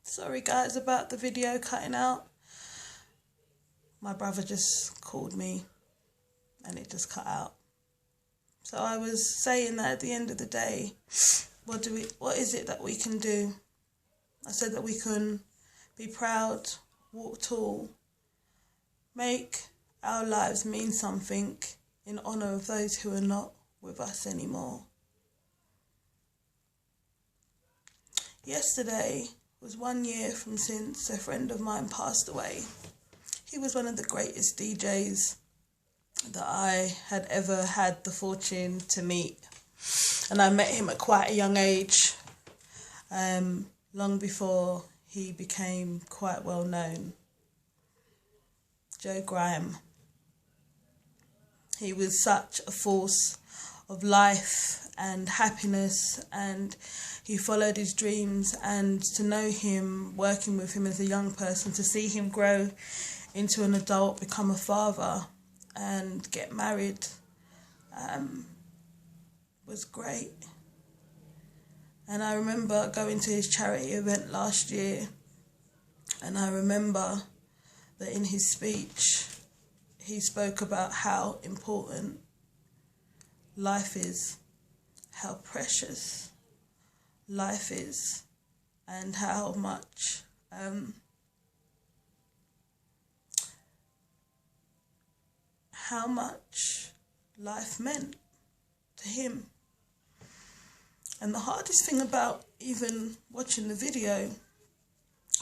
Sorry guys about the video cutting out. My brother just called me and it just cut out. So I was saying that at the end of the day, what is it that we can do? I said that we can be proud, walk tall, make our lives mean something in honour of those who are not with us anymore. Yesterday was 1 year from since a friend of mine passed away. He was one of the greatest DJs that I had ever had the fortune to meet. And I met him at quite a young age, long before he became quite well known. Joe Graham. He was such a force of life and happiness, and he followed his dreams, and to know him, working with him as a young person, to see him grow into an adult, become a father and get married, was great. And I remember going to his charity event last year, and I remember that in his speech he spoke about how important life is, how precious life is, and how much life meant to him. And the hardest thing about even watching the video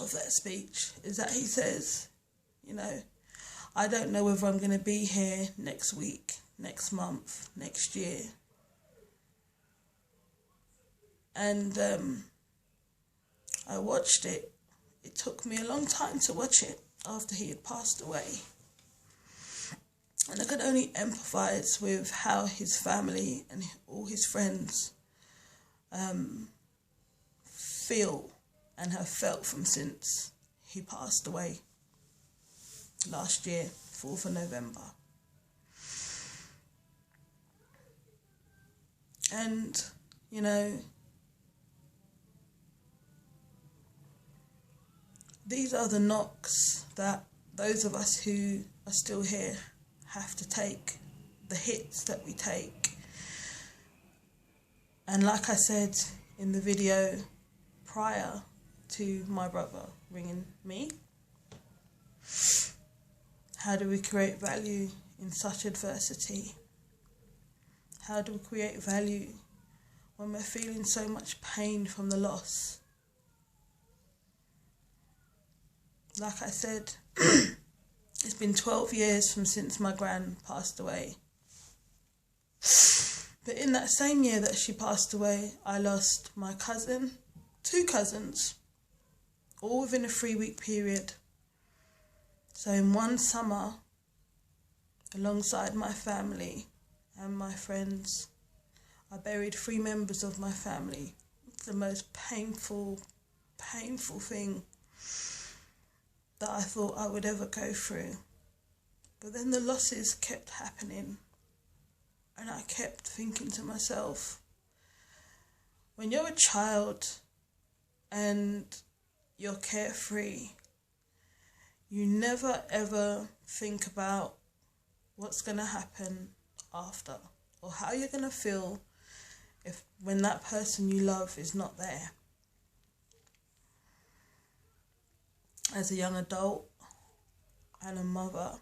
of that speech is that he says, I don't know whether I'm going to be here next week, next month, next year. And I watched it. It took me a long time to watch it after he had passed away. And I could only empathise with how his family and all his friends feel and have felt from since he passed away last year, 4th of November. And, these are the knocks that those of us who are still here have to take, the hits that we take. And like I said in the video prior to my brother ringing me, how do we create value in such adversity? How do we create value when we're feeling so much pain from the loss? Like I said, it's been 12 years from since my gran passed away. But in that same year that she passed away, I lost my cousin, 2 cousins, all within a 3-week period. So in one summer, alongside my family and my friends, I buried 3 members of my family. It's the most painful thing that I thought I would ever go through. But then the losses kept happening, and I kept thinking to myself, when you're a child and you're carefree, you never ever think about what's going to happen after, or how you're going to feel when that person you love is not there. As a young adult and a mother,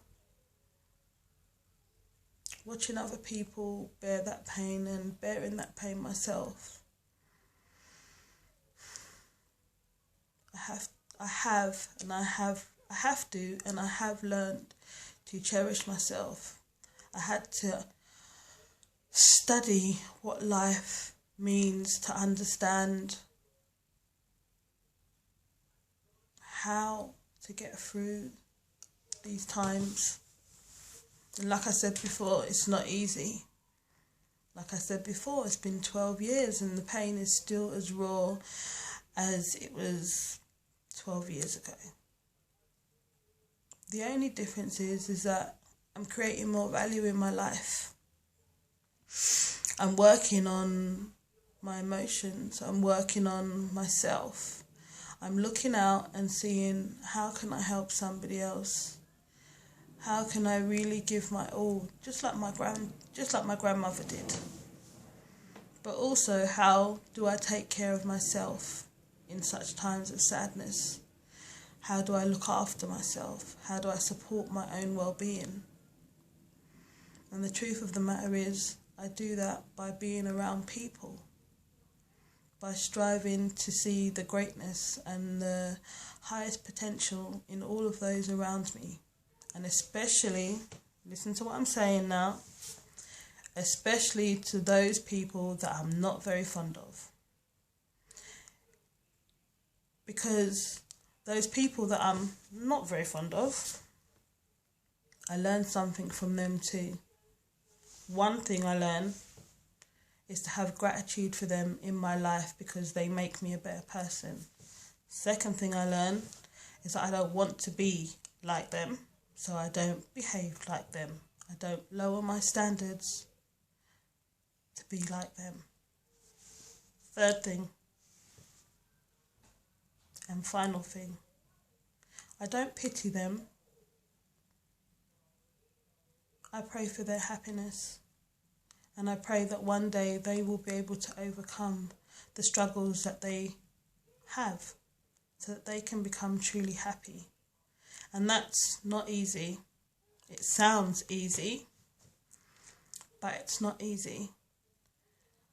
watching other people bear that pain and bearing that pain myself, I have learned to cherish myself. I had to study what life means to understand how to get through these times. And like I said before, it's not easy. Like I said before, it's been 12 years and the pain is still as raw as it was 12 years ago. The only difference is that I'm creating more value in my life. I'm working on my emotions. I'm working on myself. I'm looking out and seeing how can I help somebody else? How can I really give my all, just like my grandmother did? But also, how do I take care of myself in such times of sadness? How do I look after myself? How do I support my own well-being? And the truth of the matter is, I do that by being around people, by striving to see the greatness and the highest potential in all of those around me. And especially, listen to what I'm saying now, especially to those people that I'm not very fond of. Because those people that I'm not very fond of, I learn something from them too. One thing I learn is to have gratitude for them in my life because they make me a better person. Second thing I learn is that I don't want to be like them, so I don't behave like them. I don't lower my standards to be like them. Third thing, and final thing, I don't pity them. I pray for their happiness, and I pray that one day they will be able to overcome the struggles that they have so that they can become truly happy. And that's not easy. It sounds easy, but it's not easy.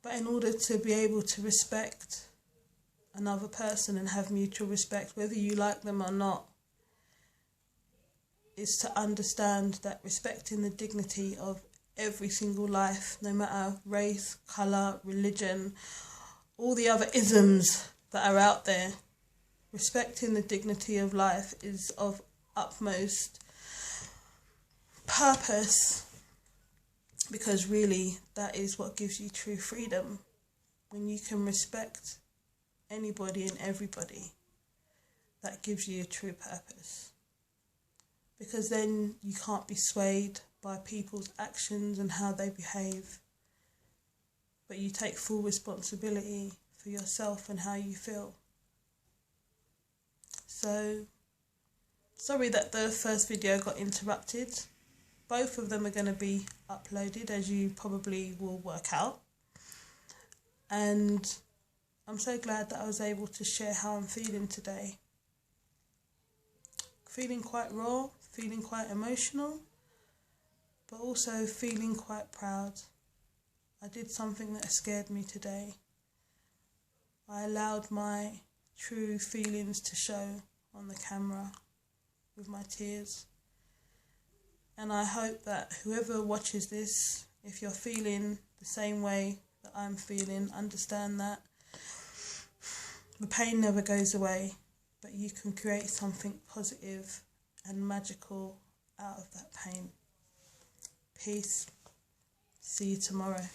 But in order to be able to respect another person and have mutual respect, whether you like them or not, is to understand that respecting the dignity of every single life, no matter race, colour, religion, all the other isms that are out there, respecting the dignity of life is of utmost purpose, because really that is what gives you true freedom, when you can respect anybody and everybody. That gives you a true purpose, because then you can't be swayed by people's actions and how they behave, but you take full responsibility for yourself and how you feel. So, sorry that the first video got interrupted. Both of them are going to be uploaded, as you probably will work out. And I'm so glad that I was able to share how I'm feeling today. Feeling quite raw, feeling quite emotional, but also feeling quite proud. I did something that scared me today. I allowed my true feelings to show on the camera with my tears. And I hope that whoever watches this, if you're feeling the same way that I'm feeling, understand that the pain never goes away, but you can create something positive and magical out of that pain. Peace. See you tomorrow.